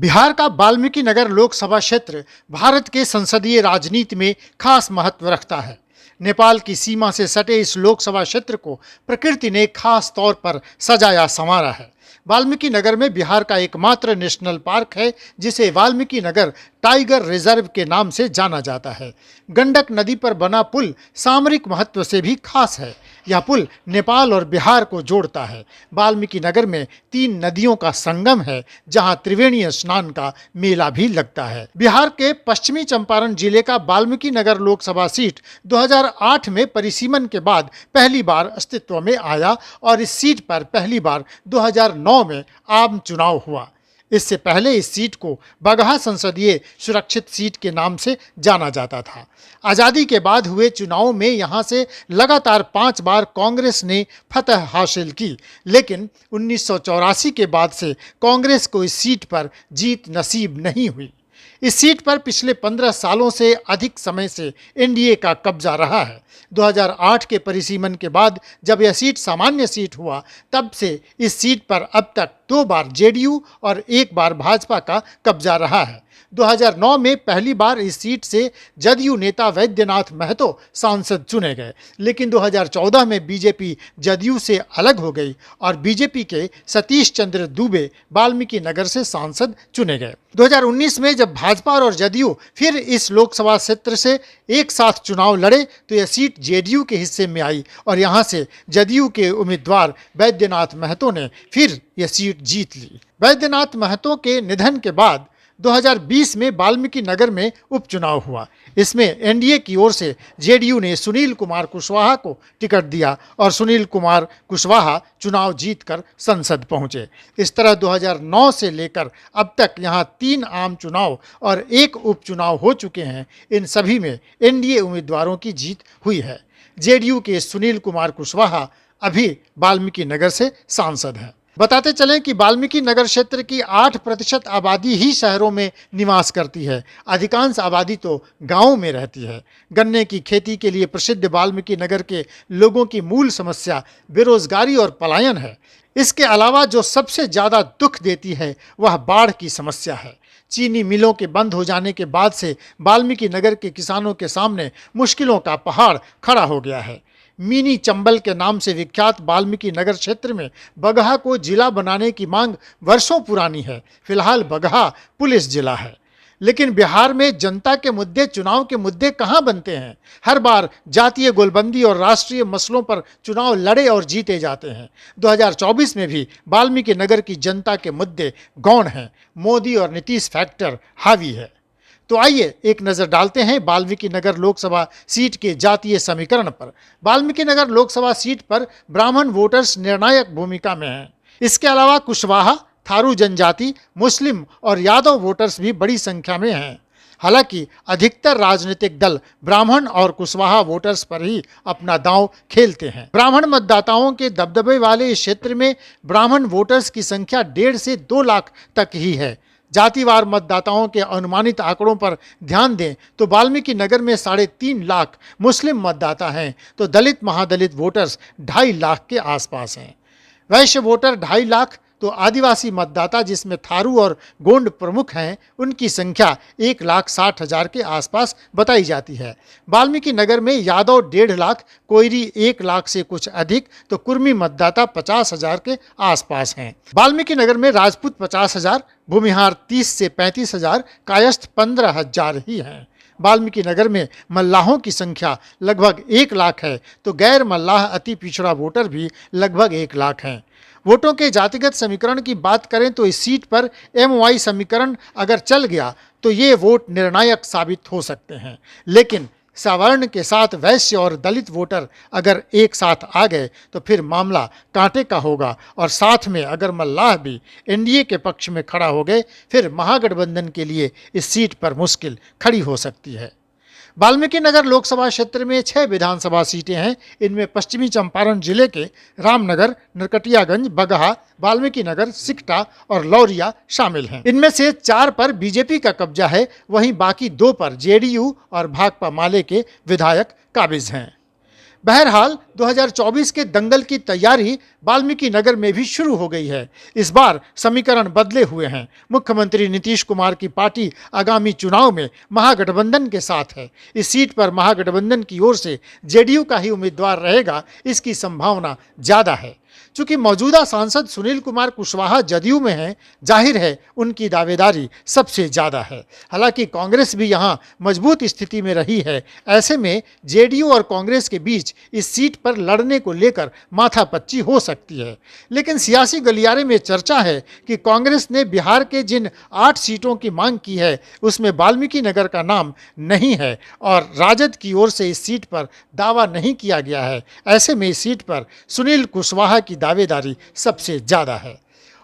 बिहार का वाल्मीकि नगर लोकसभा क्षेत्र भारत के संसदीय राजनीति में खास महत्व रखता है। नेपाल की सीमा से सटे इस लोकसभा क्षेत्र को प्रकृति ने खास तौर पर सजाया संवारा है। वाल्मीकि नगर में बिहार का एकमात्र नेशनल पार्क है, जिसे वाल्मीकि नगर टाइगर रिजर्व के नाम से जाना जाता है। गंडक नदी पर बना पुल सामरिक महत्व से भी खास है। यह पुल नेपाल और बिहार को जोड़ता है। वाल्मीकि नगर में 3 नदियों का संगम है, जहां त्रिवेणी स्नान का मेला भी लगता है। बिहार के पश्चिमी चंपारण जिले का वाल्मीकि नगर लोकसभा सीट 2008 में परिसीमन के बाद पहली बार अस्तित्व में आया और इस सीट पर पहली बार 2009 में आम चुनाव हुआ। इससे पहले इस सीट को बगहा संसदीय सुरक्षित सीट के नाम से जाना जाता था। आज़ादी के बाद हुए चुनावों में यहां से लगातार 5 बार कांग्रेस ने फतह हासिल की, लेकिन 1984 के बाद से कांग्रेस को इस सीट पर जीत नसीब नहीं हुई। इस सीट पर पिछले 15 सालों से अधिक समय से एनडीए का कब्जा रहा है। 2008 के परिसीमन के बाद जब यह सीट सामान्य सीट हुआ, तब से इस सीट पर अब तक 2 बार जेडीयू और 1 बार भाजपा का कब्जा रहा है। 2009 में पहली बार इस सीट से जदयू नेता वैद्यनाथ महतो सांसद चुने गए, लेकिन 2014 में बीजेपी जदयू से अलग हो गई और बीजेपी के सतीश चंद्र दुबे वाल्मीकि नगर से सांसद चुने गए। 2019 में जब भाजपा और जदयू फिर इस लोकसभा क्षेत्र से एक साथ चुनाव लड़े, तो यह सीट जेडीयू के हिस्से में आई और यहां से जदयू के उम्मीदवार वैद्यनाथ महतो ने फिर यह सीट जीत ली। वैद्यनाथ महतो के निधन के बाद 2020 में वाल्मीकि नगर में उपचुनाव हुआ। इसमें एनडीए की ओर से जेडीयू ने सुनील कुमार कुशवाहा को टिकट दिया और सुनील कुमार कुशवाहा चुनाव जीतकर संसद पहुंचे। इस तरह 2009 से लेकर अब तक यहां 3 आम चुनाव और 1 उपचुनाव हो चुके हैं। इन सभी में एनडीए उम्मीदवारों की जीत हुई है। जेडीयू के सुनील कुमार कुशवाहा अभी वाल्मीकि नगर से सांसद हैं। बताते चलें कि वाल्मीकि नगर क्षेत्र की 8% आबादी ही शहरों में निवास करती है। अधिकांश आबादी तो गांवों में रहती है। गन्ने की खेती के लिए प्रसिद्ध वाल्मीकि नगर के लोगों की मूल समस्या बेरोजगारी और पलायन है। इसके अलावा जो सबसे ज़्यादा दुख देती है वह बाढ़ की समस्या है। चीनी मिलों के बंद हो जाने के बाद से वाल्मीकि नगर के किसानों के सामने मुश्किलों का पहाड़ खड़ा हो गया है। मिनी चंबल के नाम से विख्यात वाल्मीकि नगर क्षेत्र में बगहा को जिला बनाने की मांग वर्षों पुरानी है। फिलहाल बगहा पुलिस जिला है, लेकिन बिहार में जनता के मुद्दे, चुनाव के मुद्दे कहाँ बनते हैं। हर बार जातीय गोलबंदी और राष्ट्रीय मसलों पर चुनाव लड़े और जीते जाते हैं। 2024 में भी वाल्मीकि नगर की जनता के मुद्दे गौण हैं। मोदी और नीतीश फैक्टर हावी है। तो आइए एक नज़र डालते हैं वाल्मीकि नगर लोकसभा सीट के जातीय समीकरण पर। वाल्मीकि नगर लोकसभा सीट पर ब्राह्मण वोटर्स निर्णायक भूमिका में हैं। इसके अलावा कुशवाहा, थारू जनजाति, मुस्लिम और यादव वोटर्स भी बड़ी संख्या में हैं। हालांकि अधिकतर राजनीतिक दल ब्राह्मण और कुशवाहा वोटर्स पर ही अपना दांव खेलते हैं। ब्राह्मण मतदाताओं के दबदबे वाले इस क्षेत्र में ब्राह्मण वोटर्स की संख्या 1.5 से 2 लाख तक ही है। जातिवार मतदाताओं के अनुमानित आंकड़ों पर ध्यान दें तो वाल्मीकि नगर में 3.5 लाख मुस्लिम मतदाता हैं, तो दलित महादलित वोटर्स 2.5 लाख के आसपास हैं। वैश्य वोटर 2.5 लाख, तो आदिवासी मतदाता जिसमें थारू और गोंड प्रमुख हैं, उनकी संख्या 1,60,000 के आसपास बताई जाती है। वाल्मीकि नगर में यादव 1.5 लाख, कोयरी 1 लाख से कुछ अधिक, तो कुर्मी मतदाता 50,000 के आसपास हैं। वाल्मीकि नगर में राजपूत 50,000, भूमिहार 30 से 35,000, कायस्थ 15,000 ही हैं। वाल्मीकि नगर में मल्लाहों की संख्या लगभग 1 लाख है, तो गैर मल्लाह अति पिछड़ा वोटर भी लगभग 1 लाख हैं। वोटों के जातिगत समीकरण की बात करें तो इस सीट पर MY समीकरण अगर चल गया तो ये वोट निर्णायक साबित हो सकते हैं, लेकिन सवर्ण के साथ वैश्य और दलित वोटर अगर एक साथ आ गए तो फिर मामला कांटे का होगा और साथ में अगर मल्लाह भी एनडीए के पक्ष में खड़ा हो गए, फिर महागठबंधन के लिए इस सीट पर मुश्किल खड़ी हो सकती है। वाल्मीकि नगर लोकसभा क्षेत्र में 6 विधानसभा सीटें हैं। इनमें पश्चिमी चंपारण जिले के रामनगर, नरकटियागंज, बगहा, वाल्मीकि नगर, सिकटा और लौरिया शामिल हैं। इनमें से 4 पर बीजेपी का कब्जा है, वहीं बाकी 2 पर जेडीयू और भाकपा माले के विधायक काबिज हैं। बहरहाल 2024 के दंगल की तैयारी वाल्मीकि नगर में भी शुरू हो गई है। इस बार समीकरण बदले हुए हैं। मुख्यमंत्री नीतीश कुमार की पार्टी आगामी चुनाव में महागठबंधन के साथ है। इस सीट पर महागठबंधन की ओर से जेडीयू का ही उम्मीदवार रहेगा, इसकी संभावना ज्यादा है। चूंकि मौजूदा सांसद सुनील कुमार कुशवाहा जदयू में हैं, जाहिर है उनकी दावेदारी सबसे ज़्यादा है। हालांकि कांग्रेस भी यहां मजबूत स्थिति में रही है। ऐसे में जेडीयू और कांग्रेस के बीच इस सीट पर लड़ने को लेकर माथापच्ची हो सकती है। लेकिन सियासी गलियारे में चर्चा है कि कांग्रेस ने बिहार के जिन 8 सीटों की मांग की है उसमें वाल्मीकि नगर का नाम नहीं है और राजद की ओर से इस सीट पर दावा नहीं किया गया है। ऐसे में इस सीट पर सुनील कुशवाहा की दावेदारी सबसे ज्यादा है।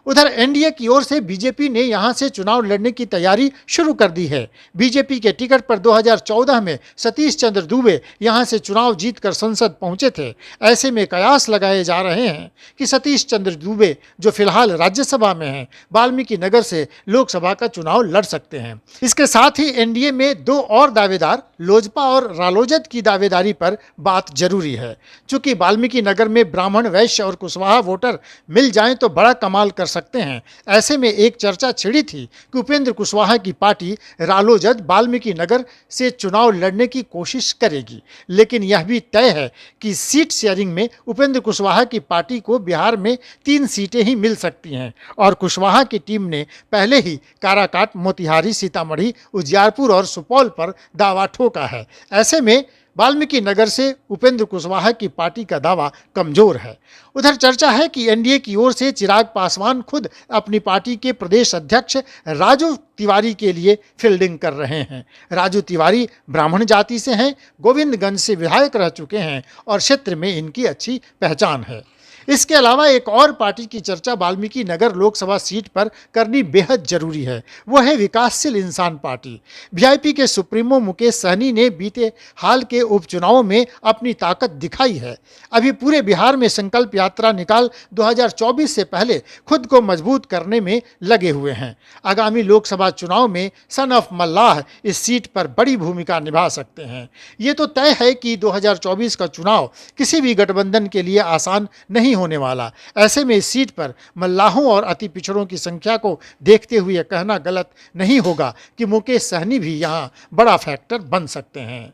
उधर एनडीए की ओर से बीजेपी ने यहां से चुनाव लड़ने की तैयारी शुरू कर दी है। बीजेपी के टिकट पर 2014 में सतीश चंद्र दूबे यहां से चुनाव जीतकर संसद पहुंचे थे। ऐसे में कयास लगाए जा रहे हैं कि सतीश चंद्र दूबे, जो फिलहाल राज्यसभा में हैं, वाल्मीकि नगर से लोकसभा का चुनाव लड़ सकते हैं। इसके साथ ही एनडीए में 2 और दावेदार लोजपा और रालोजद की दावेदारी पर बात जरूरी है। चूंकि वाल्मीकि नगर में ब्राह्मण, वैश्य और कुशवाहा वोटर मिल जाएं तो बड़ा कमाल कर सकते हैं। ऐसे में एक चर्चा छिड़ी थी कि उपेंद्र कुशवाहा की पार्टी रालोजद वाल्मीकि नगर से चुनाव लड़ने की कोशिश करेगी। लेकिन यह भी तय है कि सीट शेयरिंग में उपेंद्र कुशवाहा की पार्टी को बिहार में 3 सीटें ही मिल सकती हैं और कुशवाहा की टीम ने पहले ही काराकाट, मोतिहारी, सीतामढ़ी, उजियारपुर और सुपौल पर दावा ठोका है। ऐसे में वाल्मीकि नगर से उपेंद्र कुशवाहा की पार्टी का दावा कमजोर है। उधर चर्चा है कि एनडीए की ओर से चिराग पासवान खुद अपनी पार्टी के प्रदेश अध्यक्ष राजू तिवारी के लिए फील्डिंग कर रहे हैं। राजू तिवारी ब्राह्मण जाति से हैं, गोविंदगंज से विधायक रह चुके हैं और क्षेत्र में इनकी अच्छी पहचान है। इसके अलावा एक और पार्टी की चर्चा वाल्मीकि नगर लोकसभा सीट पर करनी बेहद जरूरी है। वह है विकासशील इंसान पार्टी। वीआईपी के सुप्रीमो मुकेश सहनी ने बीते हाल के उपचुनावों में अपनी ताकत दिखाई है। अभी पूरे बिहार में संकल्प यात्रा निकाल 2024 से पहले खुद को मजबूत करने में लगे हुए हैं। आगामी लोकसभा चुनाव में सन ऑफ मल्लाह इस सीट पर बड़ी भूमिका निभा सकते हैं। ये तो तय है कि 2024 का चुनाव किसी भी गठबंधन के लिए आसान नहीं होने वाला। ऐसे में इस सीट पर मल्लाहों और अति पिछड़ों की संख्या को देखते हुए कहना गलत नहीं होगा कि मुकेश सहनी भी यहां बड़ा फैक्टर बन सकते हैं।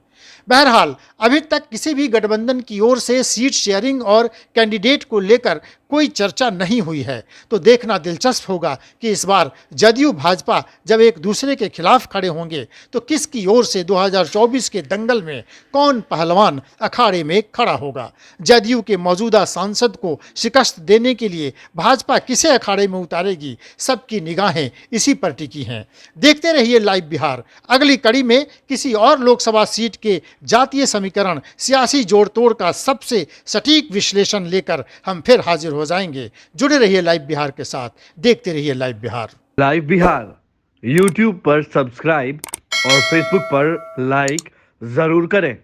बहरहाल अभी तक किसी भी गठबंधन की ओर से सीट शेयरिंग और कैंडिडेट को लेकर कोई चर्चा नहीं हुई है, तो देखना दिलचस्प होगा कि इस बार जदयू भाजपा जब एक दूसरे के खिलाफ खड़े होंगे तो किसकी ओर से 2024 के दंगल में कौन पहलवान अखाड़े में खड़ा होगा। जदयू के मौजूदा सांसद को शिकस्त देने के लिए भाजपा किसे अखाड़े में उतारेगी, सबकी निगाहें इसी पर टिकी हैं। देखते रहिए लाइव बिहार। अगली कड़ी में किसी और लोकसभा सीट के जातीय समीकरण, सियासी जोड़ तोड़ का सबसे सटीक विश्लेषण लेकर हम फिर हाजिर हो जाएंगे। जुड़े रहिए लाइव बिहार के साथ, देखते रहिए live Bihar. Live Bihar YouTube पर सब्सक्राइब और फेसबुक पर लाइक जरूर करें।